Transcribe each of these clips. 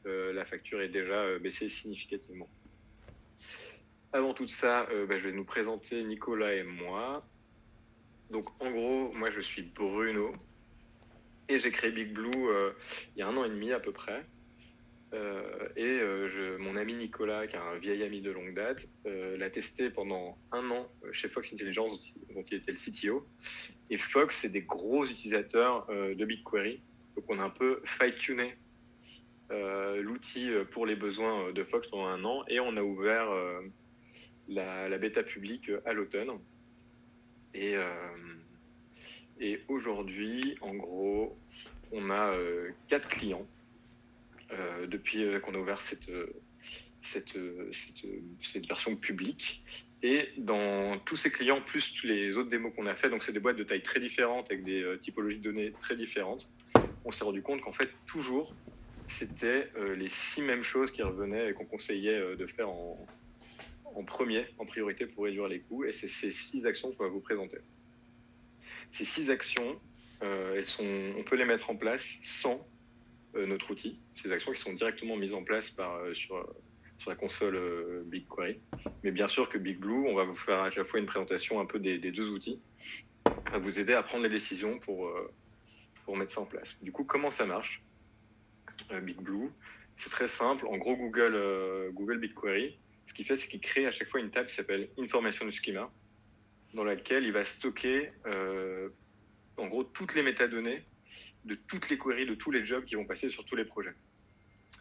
la facture est déjà baissée significativement. Avant tout ça, je vais nous présenter Nicolas et moi. Donc en gros, moi je suis Bruno et j'ai créé Big Blue il y a 1 an et demi à peu près. Mon ami Nicolas, qui est un vieil ami de longue date, l'a testé pendant 1 an chez Fox Intelligence, dont il était le CTO. Et Fox, c'est des gros utilisateurs de BigQuery. Donc on a un peu fine-tuné l'outil pour les besoins de Fox pendant 1 an et on a ouvert la bêta publique à l'automne. Et aujourd'hui, en gros, on a 4 clients depuis qu'on a ouvert cette version publique. Et dans tous ces clients, plus tous les autres démos qu'on a fait, donc c'est des boîtes de taille très différentes avec des typologies de données très différentes, on s'est rendu compte qu'en fait, toujours, c'était les 6 mêmes choses qui revenaient et qu'on conseillait de faire en priorité pour réduire les coûts. Et c'est ces 6 actions qu'on va vous présenter. Ces 6 actions, on peut les mettre en place sans notre outil. Ces actions qui sont directement mises en place sur la console BigQuery. Mais bien sûr que Big Blue, on va vous faire à chaque fois une présentation un peu des 2 outils, à vous aider à prendre les décisions pour mettre ça en place. Du coup, comment ça marche Big Blue, c'est très simple. En gros, Google BigQuery, ce qu'il fait, c'est qu'il crée à chaque fois une table qui s'appelle Information Schema, dans laquelle il va stocker en gros toutes les métadonnées de toutes les queries, de tous les jobs qui vont passer sur tous les projets.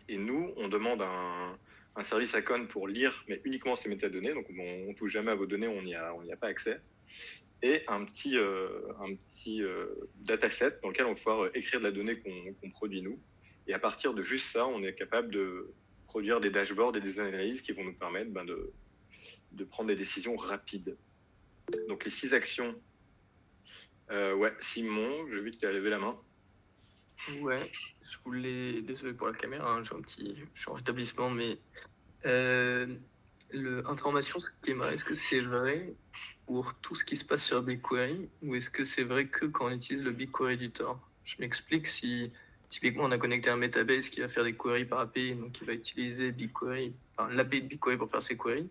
Et nous, on demande un service Acon pour lire, mais uniquement ces métadonnées, donc on ne touche jamais à vos données, on n'y a pas accès, et un petit dataset dans lequel on va pouvoir écrire de la donnée qu'on produit nous. Et à partir de juste ça, on est capable de produire des dashboards et des analyses qui vont nous permettre de prendre des décisions rapides. Donc les 6 actions. Simon, j'ai vu que tu as levé la main. Ouais, je voulais. Désolé pour la caméra, hein, j'ai un petit. Je suis en rétablissement, mais. Information schema, est-ce que c'est vrai pour tout ce qui se passe sur BigQuery ou est-ce que c'est vrai que quand on utilise le BigQuery Editor? Je m'explique, si typiquement on a connecté un Metabase qui va faire des queries par API, donc il va utiliser BigQuery, enfin l'API de BigQuery pour faire ses queries.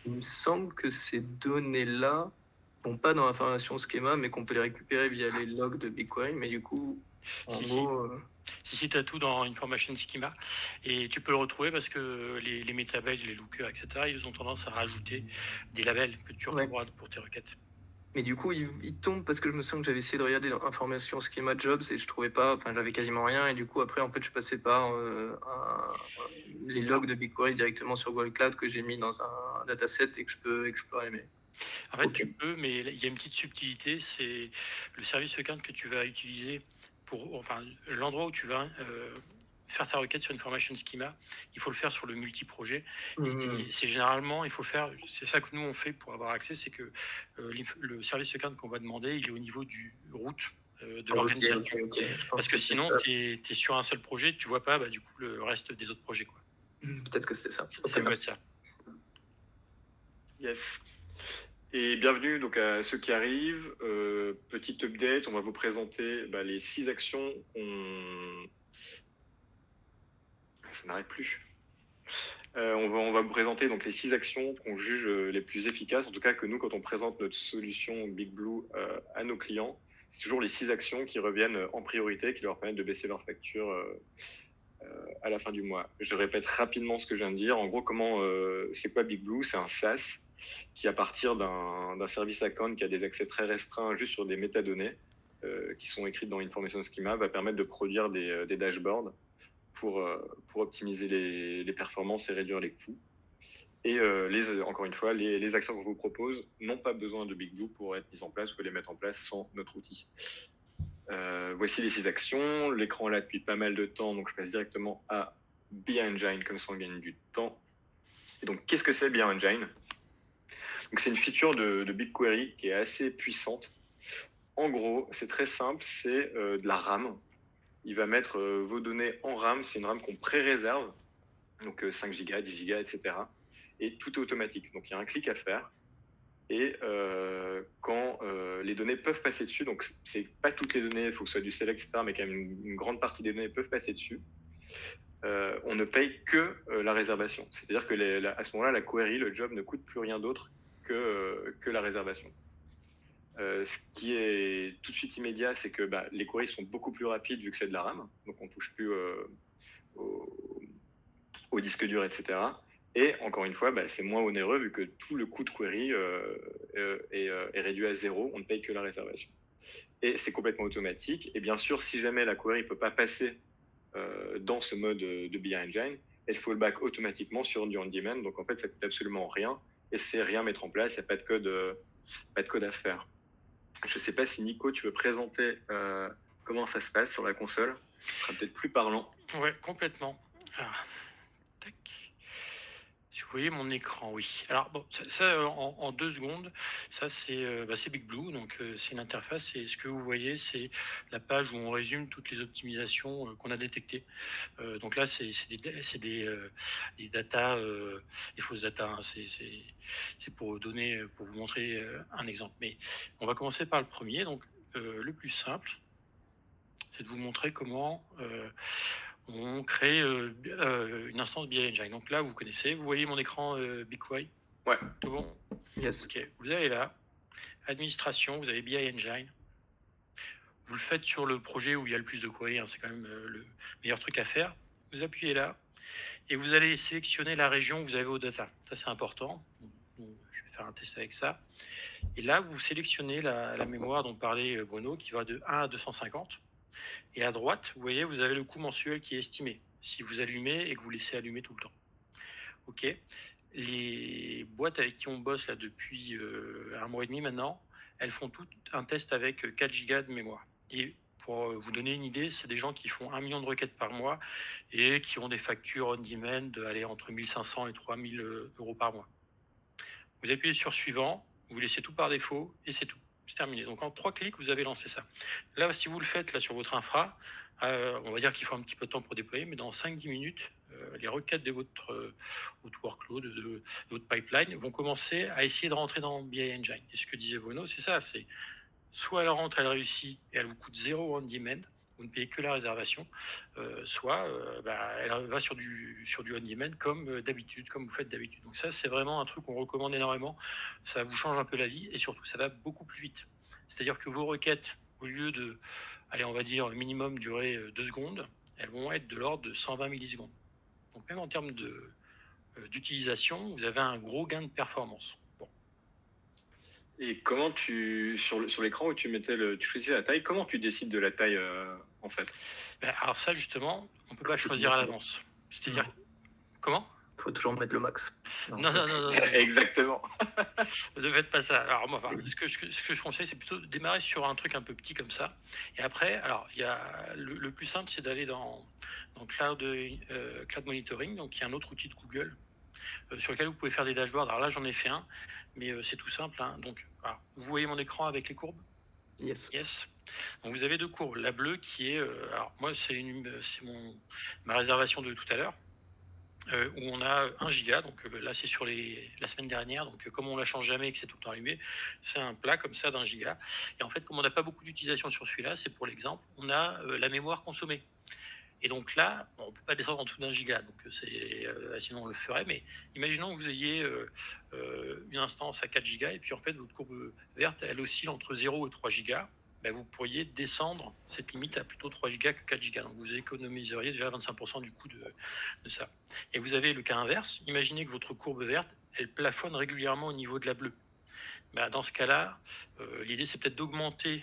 Il me semble que ces données-là vont pas dans l'information schema, mais qu'on peut les récupérer via les logs de BigQuery, mais du coup, en gros. Si tu as tout dans Information Schema, et tu peux le retrouver parce que les Metabase, les lookers, etc., ils ont tendance à rajouter des labels que tu retrouveras pour tes requêtes. Mais du coup, il tombe parce que je me sens que j'avais essayé de regarder dans Information Schema Jobs et je trouvais pas, enfin j'avais quasiment rien, et du coup après en fait je passais par les logs de BigQuery directement sur Google Cloud que j'ai mis dans un dataset et que je peux explorer. Mais en fait, tu peux, mais il y a une petite subtilité, c'est le service account que tu vas utiliser l'endroit où tu vas faire ta requête sur Information Schema, il faut le faire sur le multi-projet. C'est généralement, c'est ça que nous on fait pour avoir accès, c'est que le service account qu'on va demander, il est au niveau du route de l'organisation. Okay. Parce que sinon, tu es sur un seul projet, tu vois pas du coup le reste des autres projets, quoi. Peut-être que c'est ça. Ça doit être ça. Yes. Et bienvenue donc à ceux qui arrivent. Petite update, on va vous présenter les 6 actions Ça n'arrête plus. On va vous présenter donc les 6 actions qu'on juge les plus efficaces, en tout cas que nous, quand on présente notre solution Big Blue à nos clients, c'est toujours les 6 actions qui reviennent en priorité, qui leur permettent de baisser leur facture à la fin du mois. Je répète rapidement ce que je viens de dire. En gros, c'est quoi Big Blue? C'est un SaaS qui, à partir d'un service account qui a des accès très restreints juste sur des métadonnées qui sont écrites dans Information Schema, va permettre de produire des dashboards pour optimiser les performances et réduire les coûts. Et encore une fois, les actions qu'on vous propose n'ont pas besoin de Big Blue pour être mises en place. Vous pouvez les mettre en place sans notre outil. Voici les 6 actions. L'écran est là depuis pas mal de temps, donc je passe directement à BeEngine, comme ça on gagne du temps. Et donc, qu'est-ce que c'est BeEngine? Donc, c'est une feature de BigQuery qui est assez puissante. En gros, c'est très simple, c'est de la RAM. Il va mettre vos données en RAM, c'est une RAM qu'on pré-réserve, donc 5 Go, 10 Go, etc. Et tout est automatique, donc il y a un clic à faire. Et quand les données peuvent passer dessus, donc c'est pas toutes les données, il faut que ce soit du select, etc., mais quand même une grande partie des données peuvent passer dessus. on ne paye que la réservation. C'est-à-dire que à ce moment-là, la query, le job ne coûte plus rien d'autre que la réservation. Ce qui est tout de suite immédiat, c'est que les queries sont beaucoup plus rapides vu que c'est de la RAM, donc on touche plus au disque dur, etc. Et encore une fois, c'est moins onéreux vu que tout le coût de query est réduit à zéro, on ne paye que la réservation. Et c'est complètement automatique. Et bien sûr, si jamais la query ne peut pas passer dans ce mode de BI Engine, elle fallback automatiquement sur du on-demand. Donc en fait, ça ne coûte absolument rien et c'est rien à mettre en place, il n'y a pas de code à faire. Je ne sais pas si Nico, tu veux présenter comment ça se passe sur la console. Ce sera peut-être plus parlant. Ouais, complètement. Alors, tac. Si vous voyez mon écran, oui. Alors bon, ça en 2 secondes, ça c'est Big Blue, donc c'est une interface et ce que vous voyez c'est la page où on résume toutes les optimisations qu'on a détectées. Donc là c'est des data, des fausses data, hein. C'est pour vous montrer un exemple. Mais on va commencer par le premier, donc le plus simple, c'est de vous montrer comment on crée une instance BI Engine. Donc là, vous connaissez, vous voyez mon écran BigQuery. Ouais. Tout bon? Yes. Ok, vous allez là, administration, vous avez BI Engine. Vous le faites sur le projet où il y a le plus de queries, hein, c'est quand même le meilleur truc à faire. Vous appuyez là et vous allez sélectionner la région que vous avez vos data. Ça, c'est important. Donc, je vais faire un test avec ça. Et là, vous sélectionnez la mémoire dont parlait Bruno, qui va de 1 à 250. Et à droite, vous voyez, vous avez le coût mensuel qui est estimé, si vous allumez et que vous laissez allumer tout le temps. OK. Les boîtes avec qui on bosse là depuis 1 mois et demi maintenant, elles font tout un test avec 4 gigas de mémoire. Et pour vous donner une idée, c'est des gens qui font 1 million de requêtes par mois et qui ont des factures on-demand aller entre 1500 et 3000 euros par mois. Vous appuyez sur suivant, vous laissez tout par défaut et c'est tout. C'est terminé. Donc en 3 clics, vous avez lancé ça. Là, si vous le faites là sur votre infra, on va dire qu'il faut un petit peu de temps pour déployer, mais dans 5-10 minutes, les requêtes de votre workload, de votre pipeline vont commencer à essayer de rentrer dans BI Engine. Et ce que disait Bruno, c'est ça, c'est soit elle rentre, elle réussit et elle vous coûte 0 on-demand, vous ne payez que la réservation, soit elle va sur du on-demand comme d'habitude, comme vous faites d'habitude. Donc ça, c'est vraiment un truc qu'on recommande énormément. Ça vous change un peu la vie et surtout, ça va beaucoup plus vite. C'est-à-dire que vos requêtes, au lieu de, allez, on va dire minimum durer 2 secondes, elles vont être de l'ordre de 120 millisecondes. Donc même en termes d'utilisation, vous avez un gros gain de performance. Bon. Et comment sur l'écran où tu choisissais la taille, comment tu décides de la taille en fait? Alors ça justement, on ne peut pas choisir à l'avance. C'est-à-dire, comment? Il faut toujours mettre le max. Non. Exactement. Ne faites pas ça. Alors moi, ce que je conseille, c'est plutôt de démarrer sur un truc un peu petit comme ça. Et après, alors il y a le plus simple, c'est d'aller dans Cloud Monitoring, donc il y a un autre outil de Google sur lequel vous pouvez faire des dashboards. Alors là, j'en ai fait un, mais c'est tout simple, hein. Donc, vous voyez mon écran avec les courbes? Yes. Donc vous avez 2 courbes. La bleue qui est, alors moi c'est ma réservation de tout à l'heure. Où on a 1 giga, donc là c'est sur la semaine dernière, donc comme on la change jamais et que c'est tout le temps allumé, c'est un plat comme ça d'1 giga. Et en fait, comme on n'a pas beaucoup d'utilisation sur celui-là, c'est pour l'exemple, on a la mémoire consommée. Et donc là, on ne peut pas descendre en dessous d'1 giga, donc sinon on le ferait, mais imaginons que vous ayez une instance à 4 gigas, et puis en fait votre courbe verte, elle oscille entre 0 et 3 gigas. Vous pourriez descendre cette limite à plutôt 3 gigas que 4 gigas. Donc vous économiseriez déjà 25% du coût de ça. Et vous avez le cas inverse. Imaginez que votre courbe verte, elle plafonne régulièrement au niveau de la bleue. Dans ce cas-là, l'idée c'est peut-être d'augmenter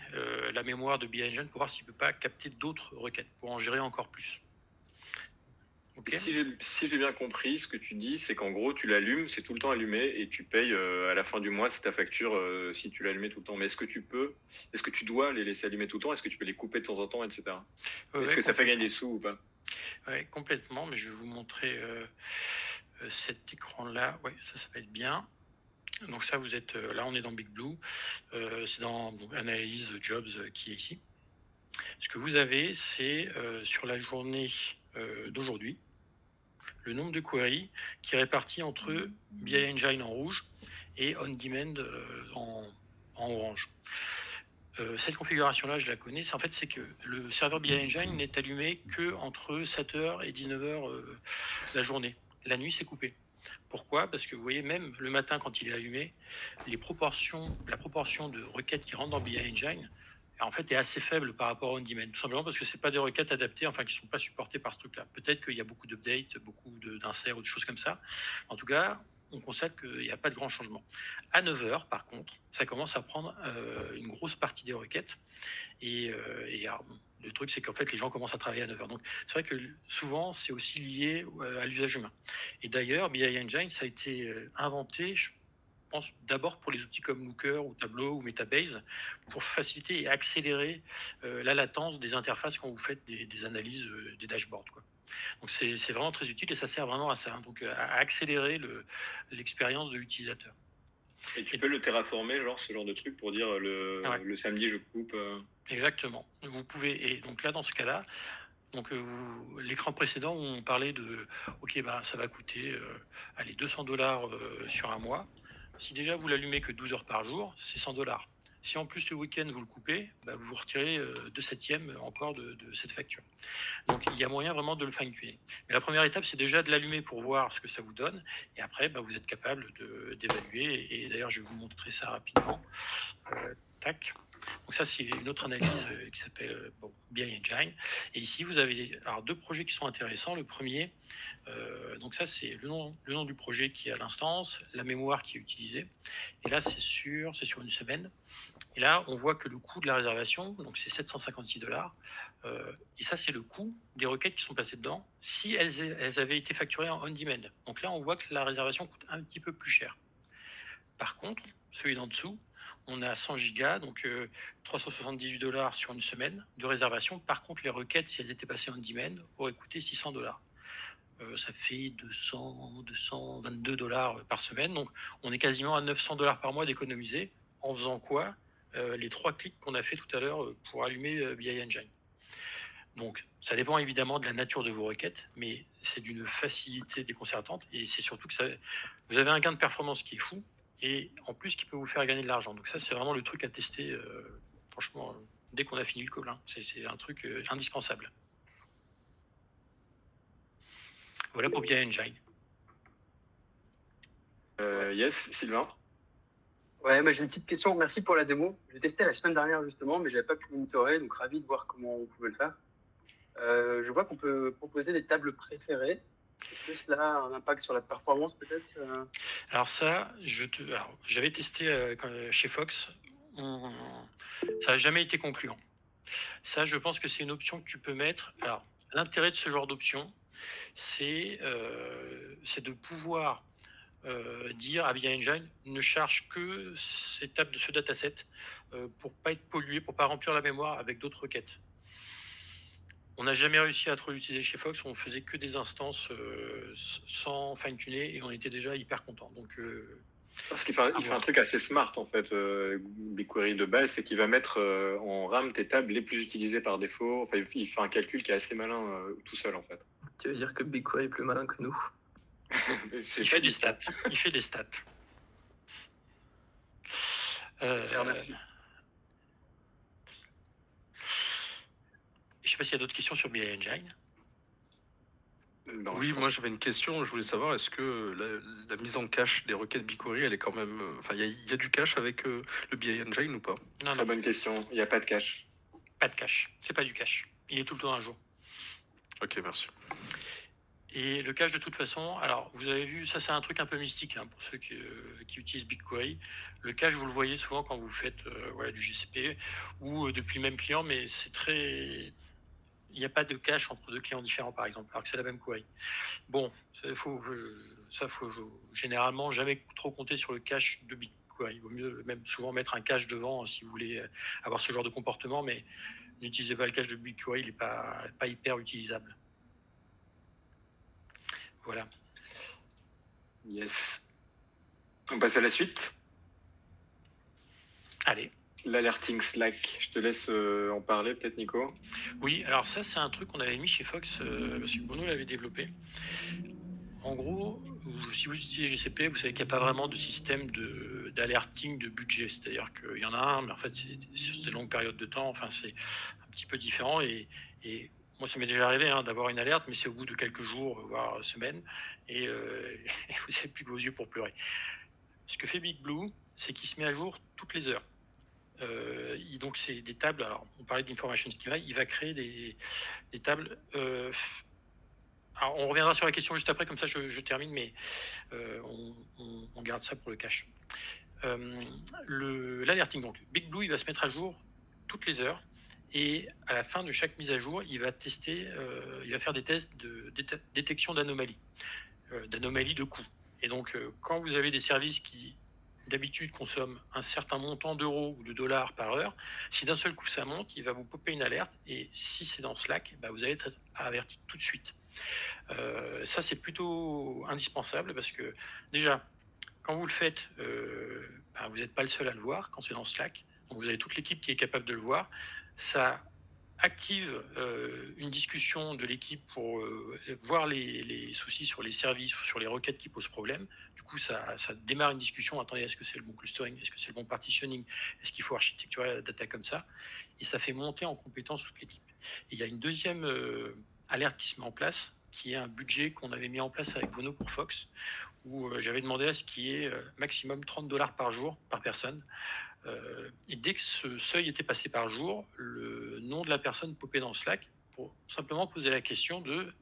la mémoire de BI Engine pour voir s'il ne peut pas capter d'autres requêtes, pour en gérer encore plus. Okay. Si j'ai bien compris, ce que tu dis, c'est qu'en gros, tu l'allumes, c'est tout le temps allumé et tu payes à la fin du mois, c'est ta facture si tu l'allumes tout le temps. Mais est-ce que tu dois les laisser allumer tout le temps? Est-ce que tu peux les couper de temps en temps, etc. Est-ce que ça fait gagner des sous ou pas? Oui, complètement, mais je vais vous montrer cet écran-là. Oui, ça va être bien. Donc ça, vous êtes là, on est dans Big Blue. C'est dans Analyse Jobs qui est ici. Ce que vous avez, c'est sur la journée d'aujourd'hui, le nombre de queries qui est réparti entre BI Engine en rouge et On Demand en orange. Cette configuration-là, je la connais. C'est que le serveur BI Engine n'est allumé que entre 7h et 19h la journée. La nuit, c'est coupé. Pourquoi ? Parce que vous voyez, même le matin, quand il est allumé, la proportion de requêtes qui rentrent dans BI Engine, en fait, est assez faible par rapport au on-demand. Tout simplement parce que ce pas des requêtes adaptées, qui ne sont pas supportées par ce truc-là. Peut-être qu'il y a beaucoup d'updates, beaucoup d'inserts ou de choses comme ça. En tout cas, on constate qu'il n'y a pas de grand changement. À 9h, par contre, ça commence à prendre une grosse partie des requêtes. Et alors, le truc, c'est qu'en fait, les gens commencent à travailler à 9h. Donc, c'est vrai que souvent, c'est aussi lié à l'usage humain. Et d'ailleurs, BI Engine, ça a été inventé, je pense, d'abord pour les outils comme Looker ou Tableau ou Metabase, pour faciliter et accélérer la latence des interfaces quand vous faites des analyses des dashboards, quoi. Donc, c'est vraiment très utile et ça sert vraiment à ça, donc à accélérer l'expérience de l'utilisateur. Et tu peux le terraformer, ce genre de truc, pour dire le samedi, je coupe. Exactement. Vous pouvez, et donc là, dans ce cas-là, l'écran précédent, on parlait de, ok, ça va coûter, allez, $200 sur un mois. Si déjà vous l'allumez que 12 heures par jour, c'est $100. Si en plus le week-end vous le coupez, vous retirez 2/7 encore de cette facture. Donc il y a moyen vraiment de le fine-tuner. Mais la première étape, c'est déjà de l'allumer pour voir ce que ça vous donne. Et après, vous êtes capable d'évaluer. Et d'ailleurs, je vais vous montrer ça rapidement. Tac. Donc ça, c'est une autre analyse qui s'appelle BI Engine. Et ici, vous avez deux projets qui sont intéressants. Le premier, donc ça, c'est le nom du projet qui est à l'instance, la mémoire qui est utilisée. Et là, c'est sur une semaine. Et là, on voit que le coût de la réservation, donc c'est $756. Et ça, c'est le coût des requêtes qui sont passées dedans si elles avaient été facturées en on-demand. Donc là, on voit que la réservation coûte un petit peu plus cher. Par contre, celui d'en dessous, on a 100 gigas, donc $378 sur une semaine de réservation. Par contre, les requêtes, si elles étaient passées en demand, auraient coûté $600. Ça fait $222 par semaine. Donc, on est quasiment à $900 par mois d'économiser. En faisant quoi ? Les 3 clics qu'on a fait tout à l'heure pour allumer BI Engine. Donc, ça dépend évidemment de la nature de vos requêtes, mais c'est d'une facilité déconcertante. Et c'est surtout que vous avez un gain de performance qui est fou. Et en plus, qui peut vous faire gagner de l'argent. Donc ça, c'est vraiment le truc à tester, franchement, dès qu'on a fini le call. C'est un truc indispensable. Voilà pour BI Engine. Yes, Sylvain. Ouais, moi j'ai une petite question. Merci pour la démo. J'ai testé la semaine dernière justement, mais je n'avais pas pu monitorer, donc ravi de voir comment on pouvait le faire. Je vois qu'on peut proposer des tables préférées. Est-ce que cela a un impact sur la performance peut-être Alors ça, j'avais testé chez Fox. Ça n'a jamais été concluant. Ça, je pense que c'est une option que tu peux mettre. Alors, l'intérêt de ce genre d'option, c'est de pouvoir dire à BI Engine ne charge que ces tables de ce dataset pour pas être pollué, pour pas remplir la mémoire avec d'autres requêtes. On n'a jamais réussi à trop l'utiliser chez Fox, on faisait que des instances sans fine-tuner et on était déjà hyper content. Donc, parce qu'il fait un truc assez smart en fait, BigQuery de base, c'est qu'il va mettre en RAM tes tables les plus utilisées par défaut. Enfin, il fait un calcul qui est assez malin tout seul en fait. Tu veux dire que BigQuery est plus malin que nous? Il fait des stats. Il fait des stats. Je ne sais pas s'il y a d'autres questions sur BI Engine. Non, oui, moi j'avais une question. Je voulais savoir, est-ce que la mise en cache des requêtes BigQuery, elle est quand même. Enfin, il y a du cache avec le BI Engine ou pas? Non. Très bonne question. Il n'y a pas de cache. Pas de cache. C'est pas du cache. Il est tout le temps à jour. Ok, merci. Et le cache, de toute façon, alors vous avez vu, ça c'est un truc un peu mystique pour ceux qui utilisent BigQuery. Le cache, vous le voyez souvent quand vous faites du GCP ou depuis le même client, mais c'est très. Il n'y a pas de cache entre deux clients différents, par exemple, alors que c'est la même query. Bon, faut généralement jamais trop compter sur le cache de BigQuery. Il vaut mieux même souvent mettre un cache devant si vous voulez avoir ce genre de comportement, mais n'utilisez pas le cache de BigQuery, il n'est pas hyper utilisable. Voilà. Yes. On passe à la suite. Allez. L'alerting Slack, je te laisse en parler peut-être, Nico. Oui, alors ça c'est un truc qu'on avait mis chez Fox, parce que Bruno l'avait développé. En gros, si vous utilisez GCP, vous savez qu'il n'y a pas vraiment de système d'alerting de budget. C'est-à-dire qu'il y en a un, mais en fait, c'est sur des longues périodes de temps. Enfin, c'est un petit peu différent. Et moi, ça m'est déjà arrivé d'avoir une alerte, mais c'est au bout de quelques jours, voire semaines. Et vous n'avez plus que vos yeux pour pleurer. Ce que fait BigBlue, c'est qu'il se met à jour toutes les heures. Donc, c'est des tables. Alors, on parlait d'Information Schema. Il va créer des tables. Alors, on reviendra sur la question juste après, comme ça je termine, mais on garde ça pour le cache. L'alerting, donc, BigBlue, il va se mettre à jour toutes les heures, et à la fin de chaque mise à jour, il va tester, il va faire des tests de détection d'anomalies, de coûts. Et donc, quand vous avez des services qui d'habitude consomment un certain montant d'euros ou de dollars par heure, si d'un seul coup ça monte, il va vous popper une alerte, et si c'est dans Slack, vous allez être averti tout de suite. Ça, c'est plutôt indispensable, parce que déjà, quand vous le faites, vous n'êtes pas le seul à le voir quand c'est dans Slack. Donc vous avez toute l'équipe qui est capable de le voir. Ça active une discussion de l'équipe pour voir les soucis sur les services ou sur les requêtes qui posent problème. Du coup, ça démarre une discussion. Attendez, est-ce que c'est le bon clustering? Est-ce que c'est le bon partitioning? Est-ce qu'il faut architecturer la data comme ça? Et ça fait monter en compétence toute l'équipe. Et il y a une deuxième alerte qui se met en place, qui est un budget qu'on avait mis en place avec Bono pour Fox, où j'avais demandé à ce qu'il y ait maximum $30 par jour par personne. Et dès que ce seuil était passé par jour, le nom de la personne popait dans Slack pour simplement poser la question de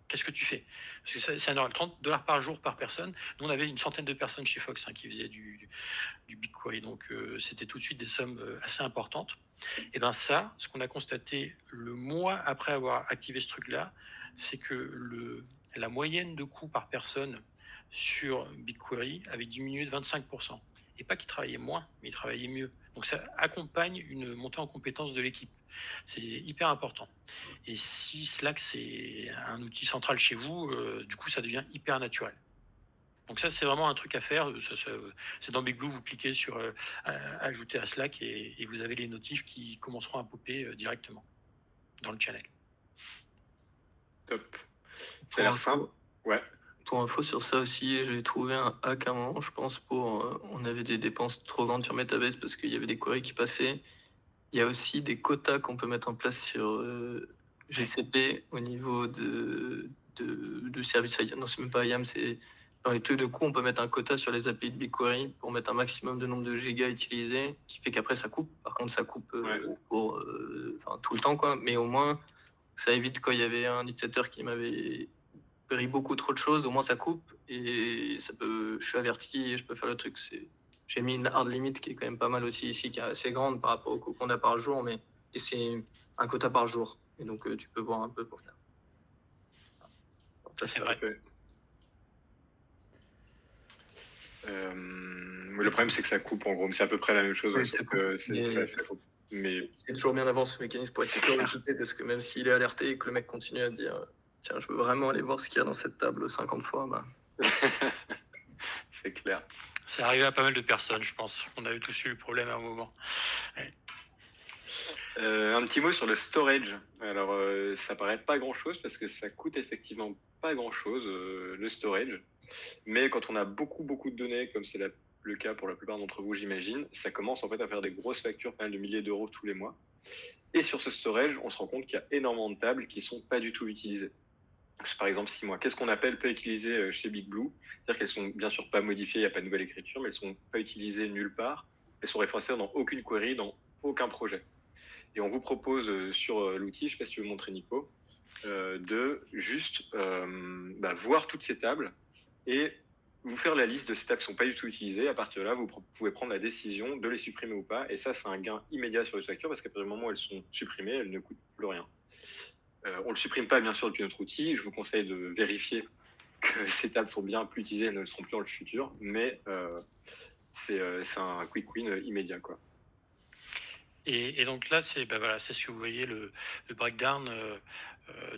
qu'est-ce que tu fais? Parce que c'est énorme, $30 par jour par personne. Nous, on avait une centaine de personnes chez Fox qui faisaient du BigQuery, donc c'était tout de suite des sommes assez importantes. Et bien ça, ce qu'on a constaté le mois après avoir activé ce truc-là, c'est que la moyenne de coûts par personne sur BigQuery avait diminué de 25%. Et pas qu'ils travaillaient moins, mais ils travaillaient mieux. Donc ça accompagne une montée en compétence de l'équipe. C'est hyper important. Et si Slack, c'est un outil central chez vous, du coup, ça devient hyper naturel. Donc ça, c'est vraiment un truc à faire. C'est dans BigBlue, vous cliquez sur ajouter à Slack, et vous avez les notifs qui commenceront à popper directement dans le channel. Top. Ça a l'air simple. Ouais. Pour info sur ça aussi, j'ai trouvé un hack à un moment, je pense, on avait des dépenses trop grandes sur Metabase parce qu'il y avait des queries qui passaient. Il y a aussi des quotas qu'on peut mettre en place sur GCP au niveau de service IAM. Non, c'est même pas IAM, c'est dans les trucs de coût, on peut mettre un quota sur les API de BigQuery pour mettre un maximum de nombre de gigas utilisés, qui fait qu'après ça coupe. Par contre, ça coupe pour tout le temps, quoi. Mais au moins, ça évite quand il y avait un utilisateur qui m'avait query beaucoup trop de choses, au moins ça coupe et je suis averti et je peux faire le truc. J'ai mis une hard limit qui est quand même pas mal aussi ici, qui est assez grande par rapport au coût qu'on a par jour, et c'est un quota par jour. Et donc tu peux voir un peu pour faire. Ça, c'est vrai. Le problème, c'est que ça coupe en gros, mais c'est à peu près la même chose. Oui, ça coupe. Mais c'est toujours bien d'avoir ce mécanisme pour être sûr d'écouter, parce que même s'il est alerté et que le mec continue à dire tiens, je veux vraiment aller voir ce qu'il y a dans cette table 50 fois, c'est clair. C'est arrivé à pas mal de personnes, je pense. On avait tous eu le problème à un moment. Ouais. Un petit mot sur le storage. Alors, ça paraît pas grand-chose parce que ça coûte effectivement pas grand-chose, le storage. Mais quand on a beaucoup de données, comme c'est le cas pour la plupart d'entre vous, j'imagine, ça commence en fait à faire des grosses factures, pas mal de milliers d'euros tous les mois. Et sur ce storage, on se rend compte qu'il y a énormément de tables qui sont pas du tout utilisées. Par exemple, 6 mois. Qu'est-ce qu'on appelle pas utilisé chez BigBlue? C'est-à-dire qu'elles sont bien sûr pas modifiées, il n'y a pas de nouvelle écriture, mais elles sont pas utilisées nulle part. Elles sont référencées dans aucune query, dans aucun projet. Et on vous propose sur l'outil, je ne sais pas si tu veux montrer Nico, de juste voir toutes ces tables et vous faire la liste de ces tables qui ne sont pas du tout utilisées. À partir de là, vous pouvez prendre la décision de les supprimer ou pas. Et ça, c'est un gain immédiat sur les factures parce qu'à partir du moment où elles sont supprimées, elles ne coûtent plus rien. On ne le supprime pas, bien sûr, depuis notre outil. Je vous conseille de vérifier que ces tables sont bien plus utilisées et ne le seront plus dans le futur. Mais c'est un quick win immédiat, quoi. Et donc là, c'est ce que vous voyez, le breakdown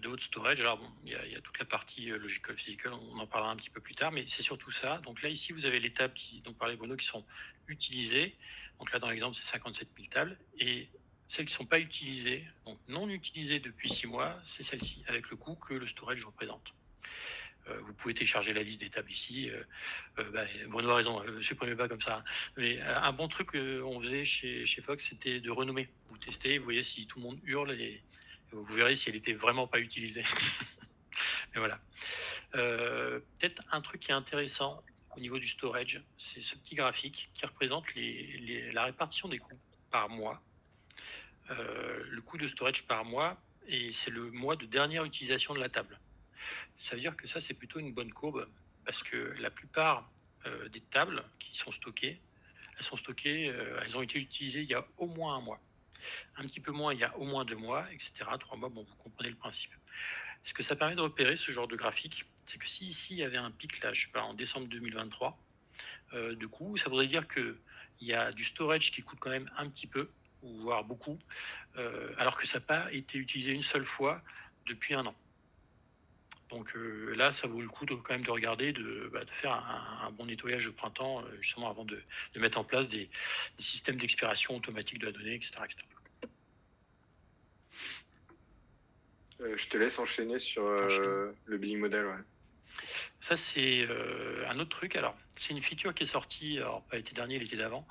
de votre storage. Alors bon, il y a toute la partie logical, physical, on en parlera un petit peu plus tard, mais c'est surtout ça. Donc là, ici, vous avez les tables dont parlait Bruno qui sont utilisées. Donc là, dans l'exemple, c'est 57 000 tables. Et celles qui ne sont pas utilisées, donc non utilisées depuis 6 mois, c'est celle-ci, avec le coût que le storage représente. Vous pouvez télécharger la liste des tables ici. Bruno a raison, supprimez pas comme ça. Mais un bon truc qu'on faisait chez Fox, c'était de renommer. Vous testez, vous voyez si tout le monde hurle et vous verrez si elle était vraiment pas utilisée. Mais voilà. Peut-être un truc qui est intéressant au niveau du storage, c'est ce petit graphique qui représente la répartition des coûts par mois. Le coût de storage par mois, et c'est le mois de dernière utilisation de la table. Ça veut dire que ça, c'est plutôt une bonne courbe, parce que la plupart des tables qui sont stockées, elles ont été utilisées il y a au moins un mois. Un petit peu moins, il y a au moins 2 mois, etc. 3 mois, bon, vous comprenez le principe. Ce que ça permet de repérer, ce genre de graphique, c'est que si ici, il y avait un pic, là, je sais pas, en décembre 2023, du coup, ça voudrait dire qu'il y a du storage qui coûte quand même un petit peu, ou voire beaucoup, alors que ça n'a pas été utilisé une seule fois depuis un an. Donc là, ça vaut le coup quand même de regarder, de faire un bon nettoyage de printemps, justement avant de mettre en place des systèmes d'expiration automatique de la donnée, etc. Je te laisse enchaîner sur le billing model. Ouais. Ça, c'est un autre truc. Alors, c'est une feature qui est sortie, alors pas l'été dernier, l'été d'avant,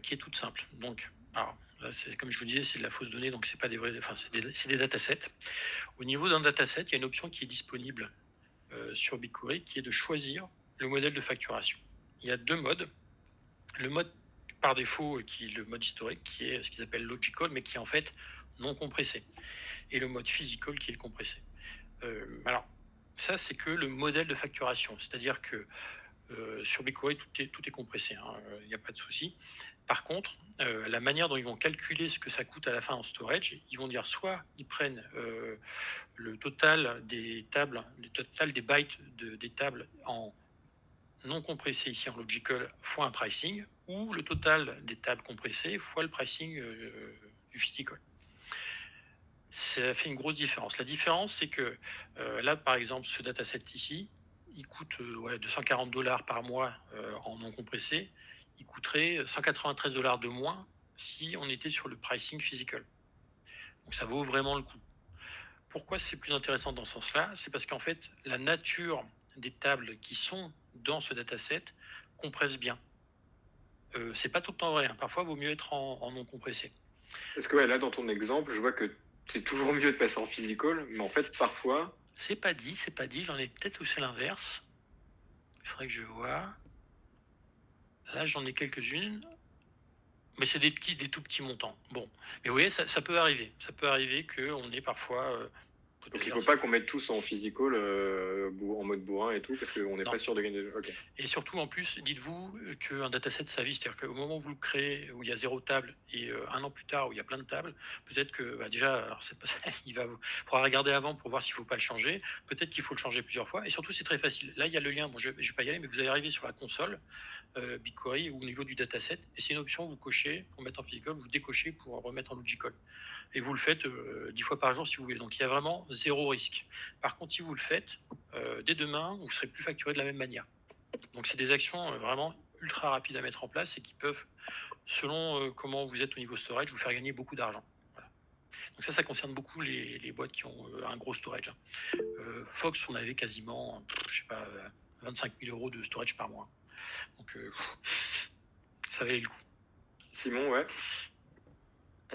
qui est toute simple. Donc, alors, là, comme je vous disais, c'est de la fausse donnée, donc c'est pas des vrais, enfin, c'est des datasets. Au niveau d'un dataset, il y a une option qui est disponible sur BigQuery, qui est de choisir le modèle de facturation. Il y a 2 modes. Le mode par défaut, qui est le mode historique, qui est ce qu'ils appellent logical, mais qui est en fait non compressé. Et le mode physical, qui est compressé. Alors, ça, c'est que le modèle de facturation. C'est-à-dire que sur BigQuery, tout est compressé, il n'y a pas de souci. Par contre, la manière dont ils vont calculer ce que ça coûte à la fin en storage, ils vont dire soit ils prennent le total des tables, le total des bytes des tables en non compressé ici en logical fois un pricing, ou le total des tables compressées fois le pricing du physical. Ça fait une grosse différence. La différence, c'est que là, par exemple, ce dataset ici, il coûte $240 par mois en non compressé. Il coûterait $193 de moins si on était sur le pricing physical. Donc ça vaut vraiment le coup. Pourquoi c'est plus intéressant dans ce sens-là? C'est parce qu'en fait, la nature des tables qui sont dans ce dataset compresse bien. C'est pas tout le temps vrai. Parfois, il vaut mieux être en non compressé. Parce que là, dans ton exemple, je vois que c'est toujours mieux de passer en physical, mais en fait, parfois... C'est pas dit. J'en ai peut-être aussi l'inverse. Il faudrait que je vois. Là, j'en ai quelques-unes. Mais c'est des tout petits montants. Bon. Mais vous voyez, ça peut arriver. Ça peut arriver qu'on ait parfois... Donc il ne faut pas qu'on mette tous en physical, en mode bourrin et tout, parce qu'on n'est pas sûr de gagner. Okay. Et surtout, en plus, dites-vous qu'un dataset, ça vit. C'est-à-dire qu'au moment où vous le créez, où il y a 0 table, et un an plus tard, où il y a plein de tables, peut-être que déjà, alors c'est pas ça, il faudra regarder avant pour voir s'il ne faut pas le changer. Peut-être qu'il faut le changer plusieurs fois. Et surtout, c'est très facile. Là, il y a le lien. Bon, je ne vais pas y aller, mais vous allez arriver sur la console BigQuery ou au niveau du dataset. Et c'est une option, vous cochez pour mettre en physical, vous décochez pour remettre en logical. Et vous le faites 10 fois par jour si vous voulez. Donc il y a vraiment 0 risque. Par contre, si vous le faites, dès demain, vous ne serez plus facturé de la même manière. Donc c'est des actions vraiment ultra rapides à mettre en place et qui peuvent, selon comment vous êtes au niveau storage, vous faire gagner beaucoup d'argent. Voilà. Donc ça concerne beaucoup les boîtes qui ont un gros storage. Fox, on avait quasiment, 25 000 € de storage par mois. Donc ça valait le coup. Simon, ouais.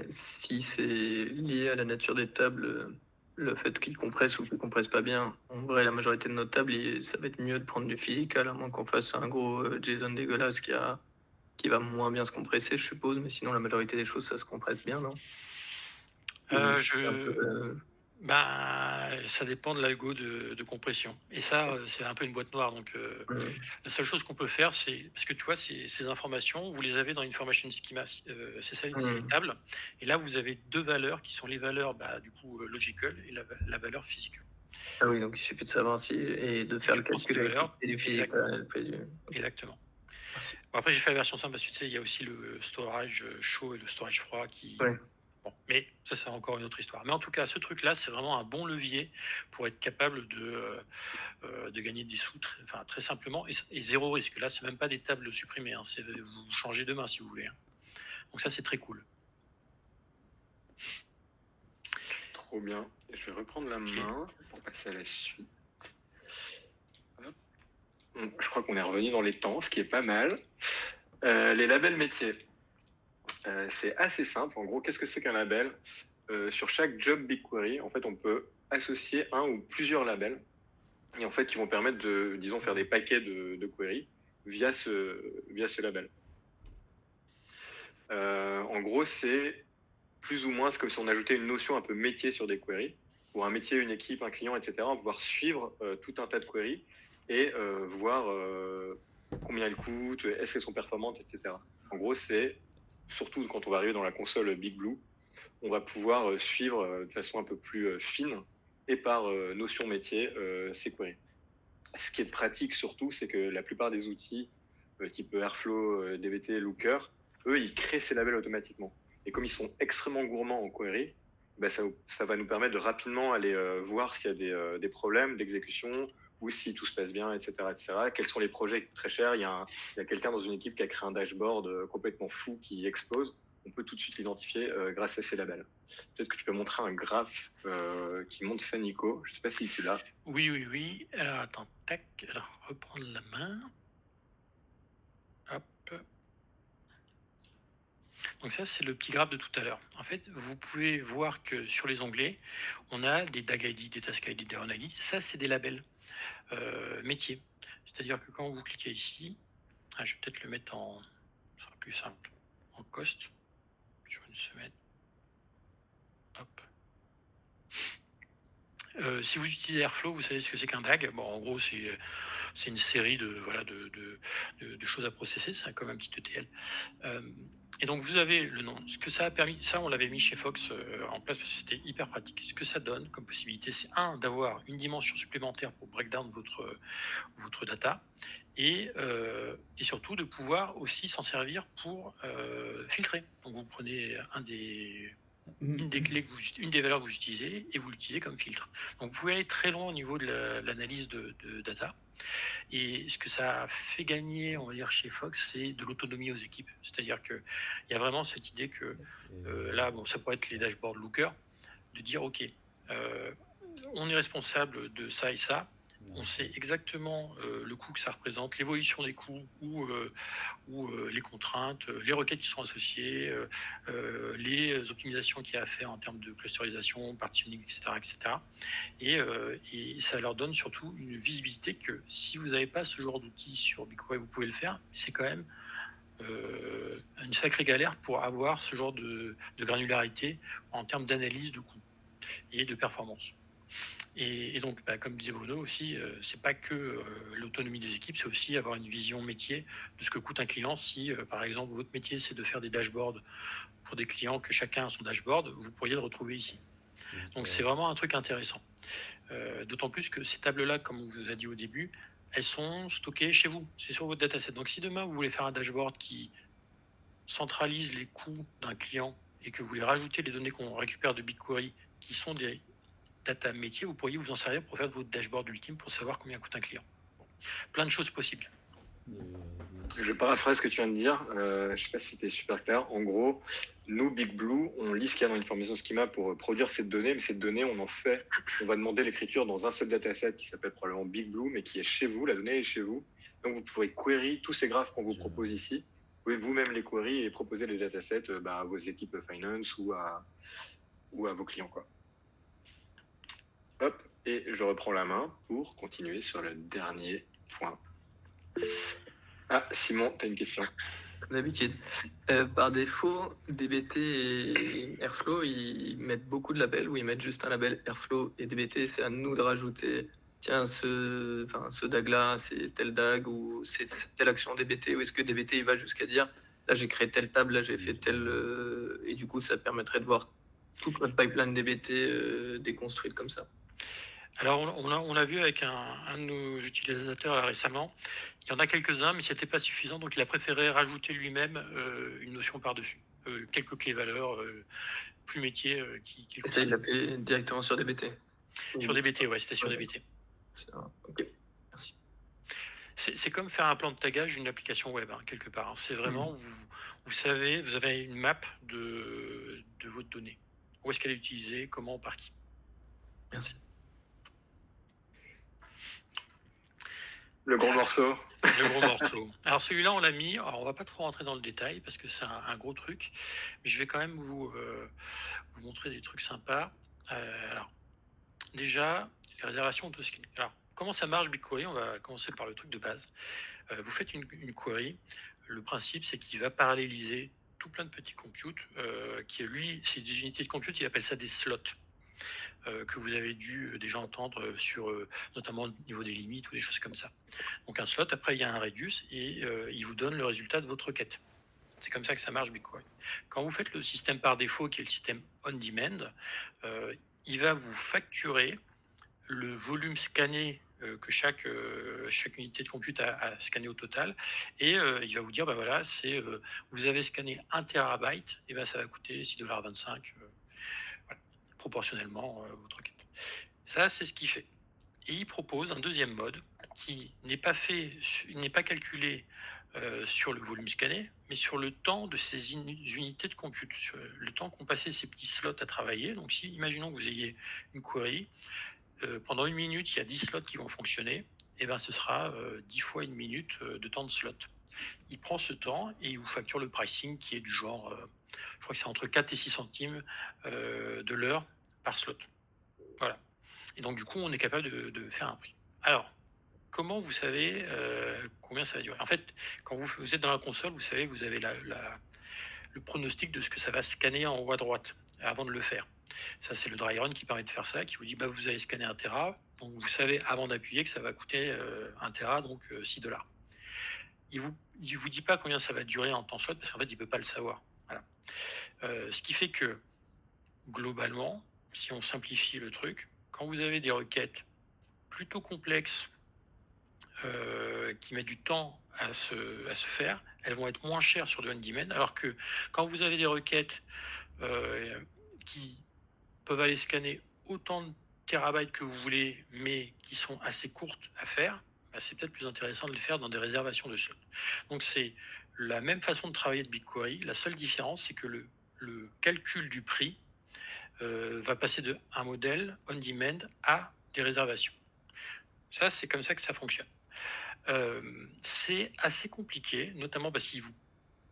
Si c'est lié à la nature des tables, le fait qu'ils compressent ou qu'ils compressent pas bien, en vrai, la majorité de nos tables, ça va être mieux de prendre du physical, à moins qu'on fasse un gros JSON dégueulasse qui va moins bien se compresser, je suppose, mais sinon, la majorité des choses, ça se compresse bien, non? Ça dépend de l'algo de compression. Et ça, c'est un peu une boîte noire. Donc, la seule chose qu'on peut faire, c'est... Parce que tu vois, ces informations, vous les avez dans Information Schema. C'est ça, les tables. Et là, vous avez 2 valeurs qui sont les valeurs, du coup, logical et la valeur physical. Ah oui, donc il suffit de savoir et de faire le calcul avec du physical. Exactement. Bon, après, j'ai fait la version simple parce que tu sais, il y a aussi le storage chaud et le storage froid qui... Ouais. Bon, mais ça, c'est encore une autre histoire. Mais en tout cas, ce truc-là, c'est vraiment un bon levier pour être capable de gagner des sous très simplement et 0 risque. Là, c'est même pas des tables supprimées. Vous changez demain si vous voulez. Donc ça, c'est très cool. Trop bien. Je vais reprendre la main pour passer à la suite. Je crois qu'on est revenu dans les temps, ce qui est pas mal. Les labels métiers. C'est assez simple. En gros, qu'est-ce que c'est qu'un label? Sur chaque job BigQuery, en fait, on peut associer un ou plusieurs labels et en fait, qui vont permettre de, disons, faire des paquets de queries via ce label. En gros, c'est plus ou moins comme si on ajoutait une notion un peu métier sur des queries. Pour un métier, une équipe, un client, etc., on va pouvoir suivre tout un tas de queries et voir combien elles coûtent, est-ce qu'elles sont performantes, etc. En gros, c'est surtout quand on va arriver dans la console Big Blue, on va pouvoir suivre de façon un peu plus fine et par notion métier ces queries. Ce qui est pratique surtout, c'est que la plupart des outils type Airflow, DBT, Looker, eux, ils créent ces labels automatiquement. Et comme ils sont extrêmement gourmands en query, bah, ça va nous permettre de rapidement aller voir s'il y a des problèmes d'exécution ou si tout se passe bien, etc., etc. Quels sont les projets qui coûtent très cher. Il y a quelqu'un dans une équipe qui a créé un dashboard complètement fou qui explose. On peut tout de suite l'identifier grâce à ces labels. Peut-être que tu peux montrer un graphe qui montre ça, Nico. Je ne sais pas si tu l'as. Oui. Alors, attends, tac. Alors, reprendre la main. Hop. Donc ça, c'est le petit graphe de tout à l'heure. En fait, vous pouvez voir que sur les onglets, on a des DAG ID, des Task ID, des Run ID. Ça, c'est des labels métiers. C'est-à-dire que quand vous cliquez ici, je vais peut-être le mettre en... Ce sera plus simple. En cost, sur une semaine. Hop. Si vous utilisez Airflow, vous savez ce que c'est qu'un DAG. Bon, en gros, c'est une série de choses à processer. C'est comme un petit ETL. Et donc, vous avez le nom. Ce que ça a permis, ça, on l'avait mis chez Fox en place parce que c'était hyper pratique. Ce que ça donne comme possibilité, c'est d'avoir une dimension supplémentaire pour breakdown votre data et surtout de pouvoir aussi s'en servir pour filtrer. Donc, vous prenez une des valeurs que vous utilisez et vous l'utilisez comme filtre. Donc vous pouvez aller très loin au niveau de l'analyse de data. Et ce que ça a fait gagner, on va dire, chez Fox, c'est de l'autonomie aux équipes. C'est-à-dire qu'il y a vraiment cette idée que là, ça pourrait être les dashboards Looker, de dire, OK, on est responsable de ça et ça. On sait exactement le coût que ça représente, l'évolution des coûts ou les contraintes, les requêtes qui sont associées, les optimisations qu'il y a à faire en termes de clusterisation, partitioning, etc. Et ça leur donne surtout une visibilité que si vous n'avez pas ce genre d'outil sur BigQuery, vous pouvez le faire, mais c'est quand même une sacrée galère pour avoir ce genre de granularité en termes d'analyse de coûts et de performance. Et donc, comme disait Bruno aussi, c'est pas que l'autonomie des équipes, c'est aussi avoir une vision métier de ce que coûte un client. Si, par exemple, votre métier, c'est de faire des dashboards pour des clients, que chacun a son dashboard, vous pourriez le retrouver ici. Donc, c'est vraiment un truc intéressant. D'autant plus que ces tables-là, comme on vous a dit au début, elles sont stockées chez vous. C'est sur votre dataset. Donc, si demain, vous voulez faire un dashboard qui centralise les coûts d'un client et que vous voulez rajouter les données qu'on récupère de BigQuery, qui sont des data métier, vous pourriez vous en servir pour faire votre dashboard ultime pour savoir combien coûte un client. Bon. Plein de choses possibles. Je paraphrase ce que tu viens de dire. Je ne sais pas si c'était super clair. En gros, nous, Big Blue, on lit ce qu'il y a dans l'information schema pour produire cette donnée, mais cette donnée, on va demander l'écriture dans un seul dataset qui s'appelle probablement Big Blue, mais qui est chez vous. La donnée est chez vous. Donc, vous pourrez query tous ces graphes qu'on vous propose ici. Vous pouvez vous-même les query et proposer les datasets à vos équipes finance ou à vos clients, quoi. Hop, et je reprends la main pour continuer sur le dernier point. Ah, Simon, tu as une question. Comme d'habitude. Par défaut, DBT et Airflow, ils mettent beaucoup de labels ou ils mettent juste un label Airflow et DBT, c'est à nous de rajouter, tiens, ce DAG-là, c'est tel DAG ou c'est telle action DBT, ou est-ce que DBT, il va jusqu'à dire, là, j'ai créé telle table, là, j'ai fait tel... et du coup, ça permettrait de voir toute notre pipeline DBT déconstruite comme ça. Alors, on l'a vu avec un de nos utilisateurs récemment. Il y en a quelques-uns, mais ce n'était pas suffisant. Donc, il a préféré rajouter lui-même une notion par-dessus. Quelques clés valeurs plus métiers. Et ça, il l'a fait directement sur DBT. Sur DBT, ouais, c'était sur DBT. Ok, merci. C'est comme faire un plan de tagage d'une application web, quelque part. C'est vraiment, vous savez, vous avez une map de votre donnée. Où est-ce qu'elle est utilisée, comment, par qui. Merci. Le gros morceau. Le gros morceau. Alors celui-là, on l'a mis. Alors on va pas trop rentrer dans le détail parce que c'est un gros truc, mais je vais quand même vous montrer des trucs sympas. Alors déjà, les réservations auto-scan. Alors comment ça marche BigQuery? On va commencer par le truc de base. Vous faites une query. Le principe, c'est qu'il va paralléliser tout plein de petits computes qui, lui, c'est des unités de compute. Il appelle ça des slots. Que vous avez dû déjà entendre sur notamment au niveau des limites ou des choses comme ça. Donc un slot, après il y a un radius et il vous donne le résultat de votre requête. C'est comme ça que ça marche BigQuery. Quand vous faites le système par défaut, qui est le système on-demand, il va vous facturer le volume scanné que chaque unité de compute a scanné au total, et il va vous dire, voilà, vous avez scanné 1 terabyte, et ça va coûter $6,25 proportionnellement votre requête. Ça, c'est ce qu'il fait. Et il propose un deuxième mode qui n'est pas calculé sur le volume scanné, mais sur le temps de ces unités de compute, sur le temps qu'ont passé ces petits slots à travailler. Donc, si, imaginons que vous ayez une query, pendant 1 minute, il y a 10 slots qui vont fonctionner, et ce sera 10 fois 1 minute de temps de slot. Il prend ce temps et il vous facture le pricing qui est du genre, je crois que c'est entre 4 et 6 centimes de l'heure par slot. Voilà. Et donc, du coup, on est capable de faire un prix. Alors, comment vous savez combien ça va durer? En fait, quand vous êtes dans la console, vous savez, vous avez le pronostic de ce que ça va scanner en haut à droite avant de le faire. Ça, c'est le dry run qui permet de faire ça, qui vous dit, vous allez scanner 1 Tera. Donc, vous savez avant d'appuyer que ça va coûter 1 Tera, donc $6. Il vous dit pas combien ça va durer en temps slot, parce qu'en fait, il peut pas le savoir. Voilà. Ce qui fait que, globalement, si on simplifie le truc, quand vous avez des requêtes plutôt complexes qui mettent du temps à se faire, elles vont être moins chères sur le on-demand, alors que quand vous avez des requêtes qui peuvent aller scanner autant de terabytes que vous voulez, mais qui sont assez courtes à faire, c'est peut-être plus intéressant de le faire dans des réservations de slots. Donc c'est la même façon de travailler de BigQuery. La seule différence, c'est que le calcul du prix va passer de un modèle on-demand à des réservations. Ça, c'est comme ça que ça fonctionne. C'est assez compliqué, notamment parce qu'il ne vous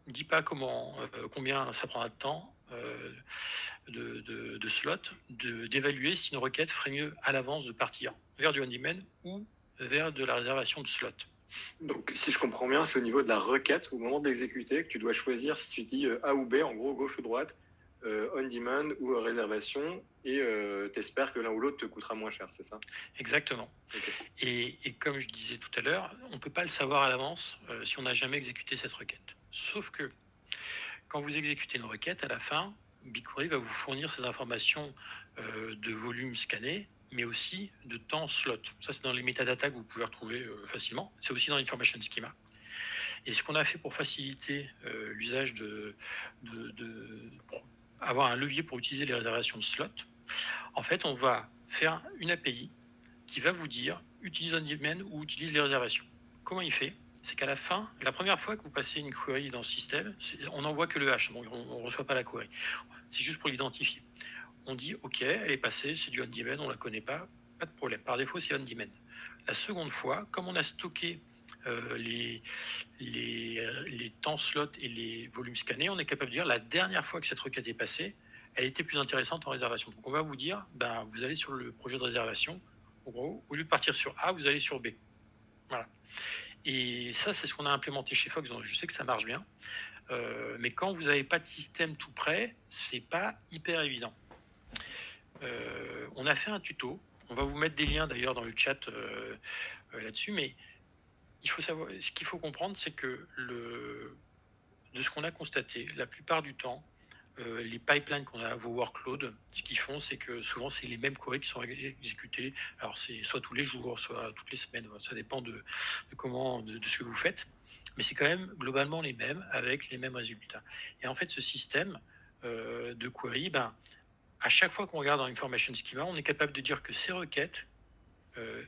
dit pas combien ça prendra de temps de slots, d'évaluer si une requête ferait mieux à l'avance de partir vers du on-demand ou vers de la réservation de slots. Donc, si je comprends bien, c'est au niveau de la requête, au moment de l'exécuter, que tu dois choisir si tu dis A ou B, en gros, gauche ou droite, on-demand ou réservation, et t'espères que l'un ou l'autre te coûtera moins cher, c'est ça? Exactement. Okay. Et comme je disais tout à l'heure, on ne peut pas le savoir à l'avance si on n'a jamais exécuté cette requête. Sauf que quand vous exécutez une requête, à la fin, BigQuery va vous fournir ces informations de volume scanné, mais aussi de temps slot. Ça, c'est dans les métadatas que vous pouvez retrouver facilement. C'est aussi dans l'Information Schema. Et ce qu'on a fait pour faciliter l'usage avoir un levier pour utiliser les réservations de slots, en fait, on va faire une API qui va vous dire utilise on-demand ou utilise les réservations. Comment il fait? C'est qu'à la fin, la première fois que vous passez une query dans ce système, on n'envoie que le hash, donc on ne reçoit pas la query. C'est juste pour l'identifier. On dit OK, elle est passée, c'est du on-demand, on ne la connaît pas, pas de problème. Par défaut, c'est on-demand. La seconde fois, comme on a stocké les temps slots et les volumes scannés, on est capable de dire la dernière fois que cette requête est passée, elle était plus intéressante en réservation. Donc on va vous dire, vous allez sur le projet de réservation, en gros, au lieu de partir sur A, vous allez sur B. Voilà. Et ça, c'est ce qu'on a implémenté chez Fox, donc je sais que ça marche bien. Mais quand vous n'avez pas de système tout prêt, c'est pas hyper évident. On a fait un tuto. On va vous mettre des liens d'ailleurs dans le chat là-dessus, mais il faut savoir, ce qu'il faut comprendre, c'est que de ce qu'on a constaté, la plupart du temps, les pipelines qu'on a, vos workloads, ce qu'ils font, c'est que souvent, c'est les mêmes queries qui sont exécutées. Alors, c'est soit tous les jours, soit toutes les semaines. Ça dépend de ce que vous faites. Mais c'est quand même globalement les mêmes, avec les mêmes résultats. Et en fait, ce système de query, à chaque fois qu'on regarde dans Information Schema, on est capable de dire que ces requêtes,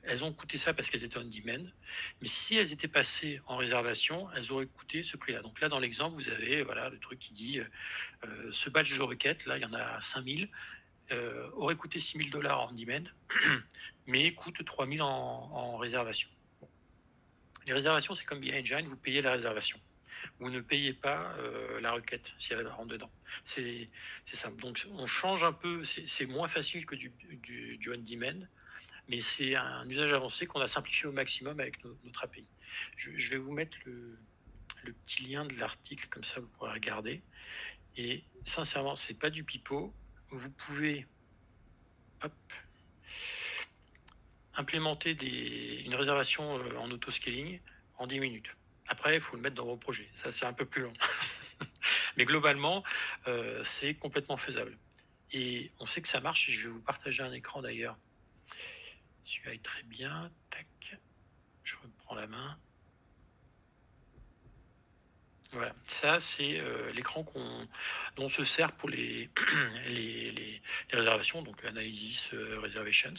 elles ont coûté ça parce qu'elles étaient on-demand, mais si elles étaient passées en réservation, elles auraient coûté ce prix-là. Donc là, dans l'exemple, vous avez le truc qui dit ce batch de requêtes, là, il y en a 5000, aurait coûté $6,000 en on-demand, mais coûte 3000 en réservation. Bon. Les réservations, c'est comme BigEngine, vous payez la réservation. Vous ne payez pas la requête si elle rentre dedans. C'est simple. Donc on change un peu, c'est moins facile que du on-demand, mais c'est un usage avancé qu'on a simplifié au maximum avec notre API. Je vais vous mettre le petit lien de l'article, comme ça vous pourrez regarder. Et sincèrement, c'est pas du pipeau. Vous pouvez implémenter une réservation en auto-scaling en 10 minutes. Après, il faut le mettre dans vos projets. Ça, c'est un peu plus long. Mais globalement, c'est complètement faisable. Et on sait que ça marche. Et je vais vous partager un écran d'ailleurs. Celui-là est très bien. Tac. Je reprends la main. Voilà, ça c'est l'écran dont on se sert pour les réservations, donc Analysis Reservations.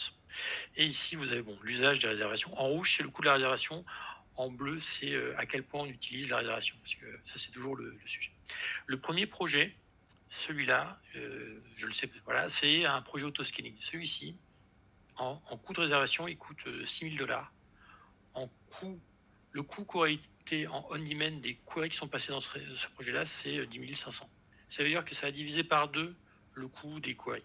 Et ici, vous avez l'usage des réservations. En rouge, c'est le coût de la réservation. En bleu, c'est à quel point on utilise la réservation. Parce que ça, c'est toujours le sujet. Le premier projet, celui-là, je le sais, voilà, c'est un projet auto-scaling. Celui-ci, en coût de réservation, il coûte $6,000. Le coût qu'aurait été en on-demand des queries qui sont passés dans ce projet-là, c'est 10 500. Ça veut dire que ça a divisé par 2 le coût des queries.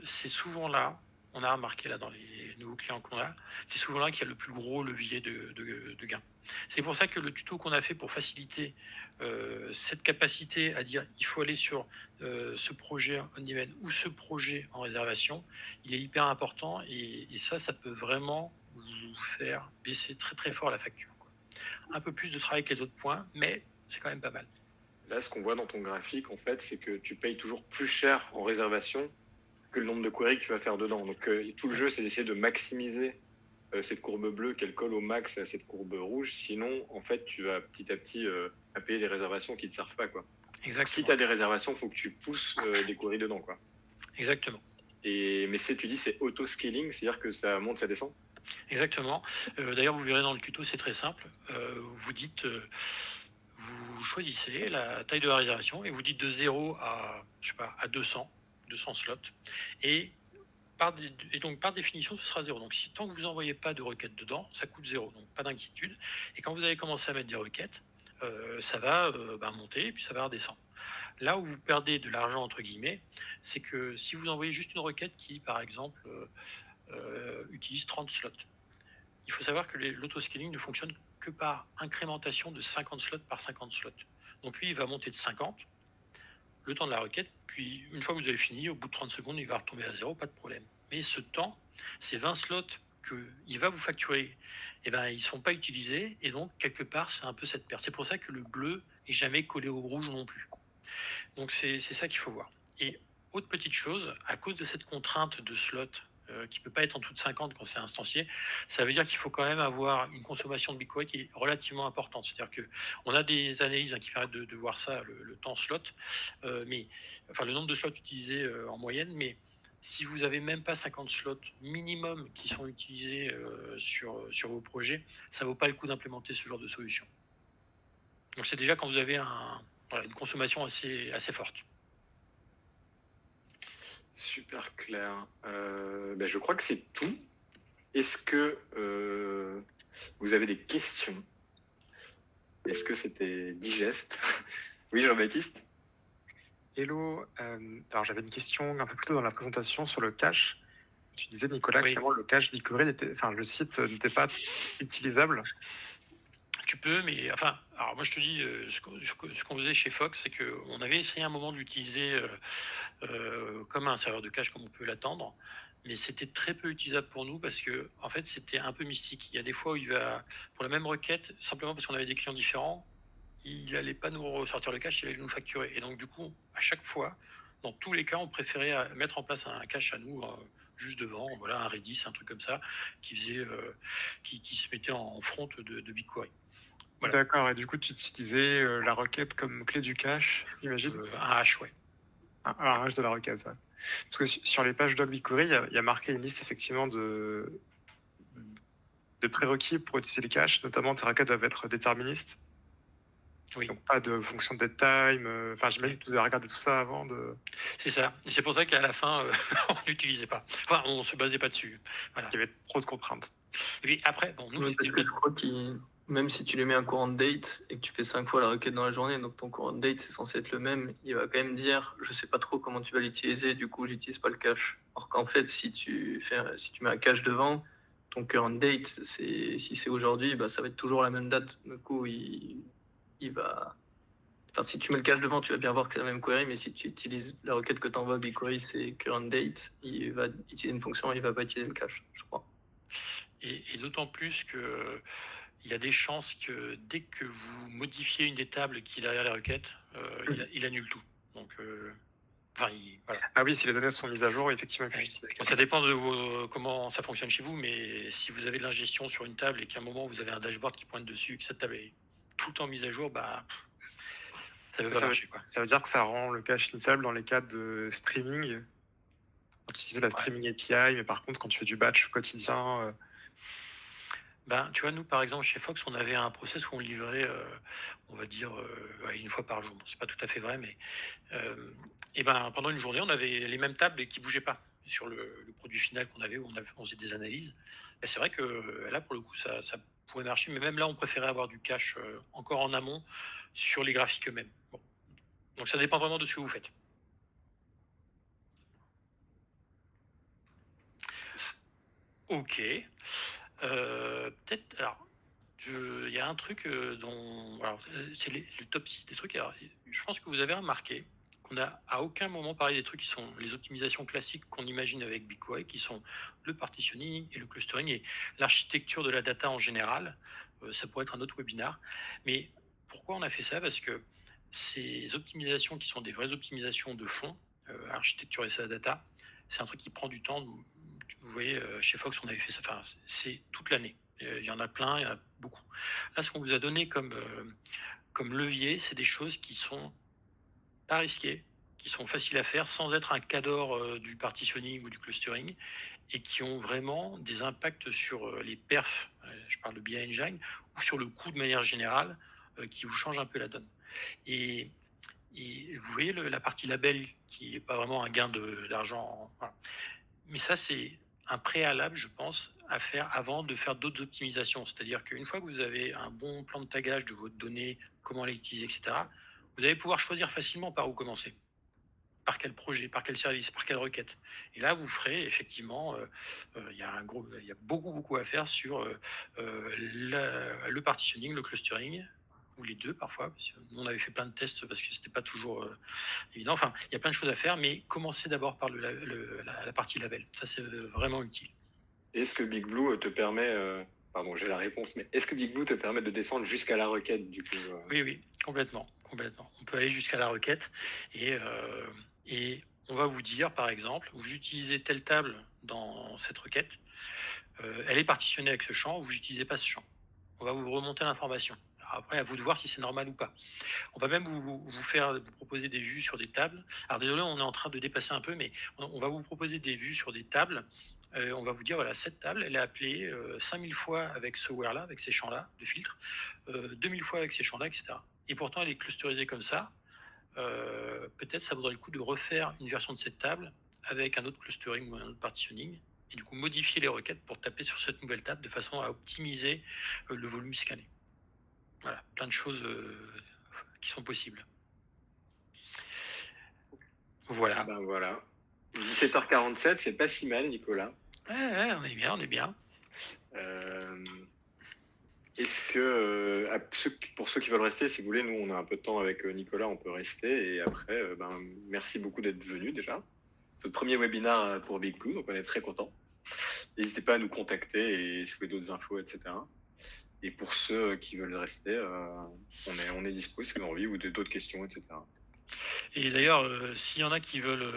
C'est souvent là, on a remarqué là dans les nouveaux clients qu'on a, c'est souvent là qu'il y a le plus gros levier de gain. C'est pour ça que le tuto qu'on a fait pour faciliter cette capacité à dire il faut aller sur ce projet on-demand ou ce projet en réservation, il est hyper important et ça peut vraiment vous faire baisser très très fort la facture, quoi. Un peu plus de travail que les autres points, mais c'est quand même pas mal. Là, ce qu'on voit dans ton graphique, en fait, c'est que tu payes toujours plus cher en réservation que le nombre de queries que tu vas faire dedans. Donc, tout le jeu, c'est d'essayer de maximiser cette courbe bleue qu'elle colle au max à cette courbe rouge. Sinon, en fait, tu vas petit à petit à payer des réservations qui ne te servent pas, quoi. Exactement. Si tu as des réservations, il faut que tu pousses des queries dedans, quoi. Exactement. Mais tu dis c'est auto-scaling, c'est-à-dire que ça monte, ça descend. Exactement. D'ailleurs, vous verrez dans le tuto, c'est très simple. Vous dites, vous choisissez la taille de la réservation et vous dites de 0 à, je sais pas, à 200 slots. Et donc, par définition, ce sera 0. Donc, tant que vous n'envoyez pas de requêtes dedans, ça coûte 0. Donc, pas d'inquiétude. Et quand vous allez commencer à mettre des requêtes, ça va monter et puis ça va redescendre. Là où vous perdez de l'argent, entre guillemets, c'est que si vous envoyez juste une requête qui, par exemple, utilise 30 slots, il faut savoir que l'autoscaling ne fonctionne que par incrémentation de 50 slots par 50 slots. Donc lui, il va monter de 50, le temps de la requête, puis une fois que vous avez fini, au bout de 30 secondes, il va retomber à 0, pas de problème. Mais ce temps, ces 20 slots qu'il va vous facturer, eh ben, ils ne sont pas utilisés, et donc, quelque part, c'est un peu cette perte. C'est pour ça que le bleu n'est jamais collé au rouge non plus. Donc, c'est ça qu'il faut voir. Et autre petite chose, à cause de cette contrainte de slots qui ne peut pas être en dessous de 50 quand c'est instancié, ça veut dire qu'il faut quand même avoir une consommation de BigQuery qui est relativement importante. C'est-à-dire qu'on a des analyses qui permettent de voir ça, le temps slot, le nombre de slots utilisés en moyenne, mais si vous n'avez même pas 50 slots minimum qui sont utilisés sur vos projets, ça ne vaut pas le coup d'implémenter ce genre de solution. Donc c'est déjà quand vous avez une consommation assez forte. Super clair. Je crois que c'est tout. Est-ce que vous avez des questions? Est-ce que c'était digeste? Oui, Jean-Baptiste? Hello, alors j'avais une question un peu plus tôt dans la présentation sur le cache. Tu disais, Nicolas, que finalement le cache BigQuery, le site n'était pas utilisable. Tu peux, mais alors moi je te dis, ce qu'on faisait chez Fox, c'est qu'on avait essayé à un moment d'utiliser comme un serveur de cache comme on peut l'attendre, mais c'était très peu utilisable pour nous parce que en fait c'était un peu mystique. Il y a des fois où il va, pour la même requête, simplement parce qu'on avait des clients différents, il n'allait pas nous ressortir le cache, il allait nous facturer. Et donc du coup, à chaque fois, dans tous les cas, on préférait mettre en place un cache à nous juste devant, voilà, un Redis, un truc comme ça, qui faisait, qui se mettait en front de BigQuery. Voilà. D'accord, et du coup, tu utilisais la requête comme clé du cache, j'imagine un hash, ouais. Un hash de la requête, ouais. Parce que sur les pages doc BigQuery, il y a marqué une liste effectivement de prérequis pour utiliser le cache, notamment tes requêtes doivent être déterministes. Oui. Donc pas de fonction de deadtime. J'imagine que vous avez regardé tout ça avant de. C'est ça. Et c'est pour ça qu'à la fin, on n'utilisait pas. Enfin, on se basait pas dessus. Voilà. Il y avait trop de contraintes. Et puis après, bon, nous, Oui, parce que je crois que même si tu lui mets un courant de date et que tu fais 5 fois la requête dans la journée, donc ton courant de date c'est censé être le même, il va quand même dire je sais pas trop comment tu vas l'utiliser, du coup j'utilise pas le cache. Alors qu'en fait, si tu mets un cache devant, ton current date, si c'est aujourd'hui, bah, ça va être toujours la même date. Du coup, il va. Enfin, si tu mets le cache devant, tu vas bien voir que c'est la même query, mais si tu utilises la requête que tu envoies BigQuery, c'est current date, il va utiliser une fonction, il va pas utiliser le cache, je crois. Et d'autant plus que il y a des chances que dès que vous modifiez une des tables qui est derrière la requête, il annule tout. Donc, voilà. Ah oui, si les données sont mises à jour, effectivement. Bon, ça dépend de comment ça fonctionne chez vous, mais si vous avez de l'ingestion sur une table et qu'à un moment vous avez un dashboard qui pointe dessus et que cette table est tout le temps mise à jour, bah ça veut pas marcher, quoi. Ça veut dire que ça rend le cache initialisable dans les cas de streaming. Quand tu utilises la streaming API, mais par contre, quand tu fais du batch quotidien. Ben, tu vois, nous, par exemple, chez Fox, on avait un process où on livrait, on va dire, une fois par jour. Bon, c'est pas tout à fait vrai, mais et ben, pendant une journée, on avait les mêmes tables qui bougeaient pas sur le produit final qu'on avait, où on faisait des analyses. Et c'est vrai que là, pour le coup, ça pourrait marcher, mais même là, on préférait avoir du cache encore en amont sur les graphiques eux-mêmes. Bon. Donc, ça dépend vraiment de ce que vous faites. Ok. Peut-être, alors, il y a un truc dont, alors, c'est le top 6 des trucs. Alors, je pense que vous avez remarqué qu'on n'a à aucun moment parlé des trucs qui sont les optimisations classiques qu'on imagine avec BigQuery, qui sont le partitioning et le clustering et l'architecture de la data en général. Ça pourrait être un autre webinar. Mais pourquoi on a fait ça? Parce que ces optimisations qui sont des vraies optimisations de fond, architecturer sa data, c'est un truc qui prend du temps. Vous voyez, chez Fox, on avait fait ça, enfin, c'est toute l'année. Il y en a plein, il y en a beaucoup. Là, ce qu'on vous a donné comme levier, c'est des choses qui sont pas risquées, qui sont faciles à faire sans être un cadre du partitioning ou du clustering et qui ont vraiment des impacts sur les perfs, je parle de BI Engine, ou sur le coût de manière générale, qui vous change un peu la donne. Et vous voyez la partie label qui n'est pas vraiment un gain d'argent. Voilà. Mais ça, c'est un préalable, je pense, à faire avant de faire d'autres optimisations. C'est-à-dire qu'une fois que vous avez un bon plan de tagage de votre donnée, comment les utiliser, etc., vous allez pouvoir choisir facilement par où commencer. Par quel projet, par quel service, par quelle requête. Et là, vous ferez effectivement, il y a beaucoup à faire sur le partitioning, le clustering, ou les deux parfois. Parce que nous, on avait fait plein de tests parce que c'était pas toujours évident. Enfin, il y a plein de choses à faire, mais commencez d'abord par la partie label. Ça, c'est vraiment utile. Est-ce que Big Blue te permet, pardon, j'ai la réponse, mais est-ce que Big Blue te permet de descendre jusqu'à la requête du coup Oui, complètement. On peut aller jusqu'à la requête et on va vous dire, par exemple, vous utilisez telle table dans cette requête, elle est partitionnée avec ce champ, vous n'utilisez pas ce champ. On va vous remonter l'information. Après, à vous de voir si c'est normal ou pas. On va même vous proposer des vues sur des tables. Alors désolé, on est en train de dépasser un peu, mais on va vous proposer des vues sur des tables. On va vous dire, voilà, cette table, elle est appelée 5000 fois avec ce where-là, avec ces champs-là de filtre, 2000 fois avec ces champs-là, etc. Et pourtant, elle est clusterisée comme ça. Peut-être ça vaudrait le coup de refaire une version de cette table avec un autre clustering ou un autre partitioning, et du coup modifier les requêtes pour taper sur cette nouvelle table de façon à optimiser le volume scanné. Voilà, plein de choses qui sont possibles. Voilà. Ben voilà. 17h47, c'est pas si mal, Nicolas. Ouais, on est bien. Est-ce que, pour ceux qui veulent rester, si vous voulez, nous, on a un peu de temps avec Nicolas, on peut rester. Et après, merci beaucoup d'être venu déjà. C'est notre premier webinaire pour Big Blue, donc on est très content. N'hésitez pas à nous contacter et si vous avez d'autres infos, etc. Et pour ceux qui veulent rester, on est dispo si vous avez envie ou d'autres questions, etc. Et d'ailleurs, s'il y en a qui veulent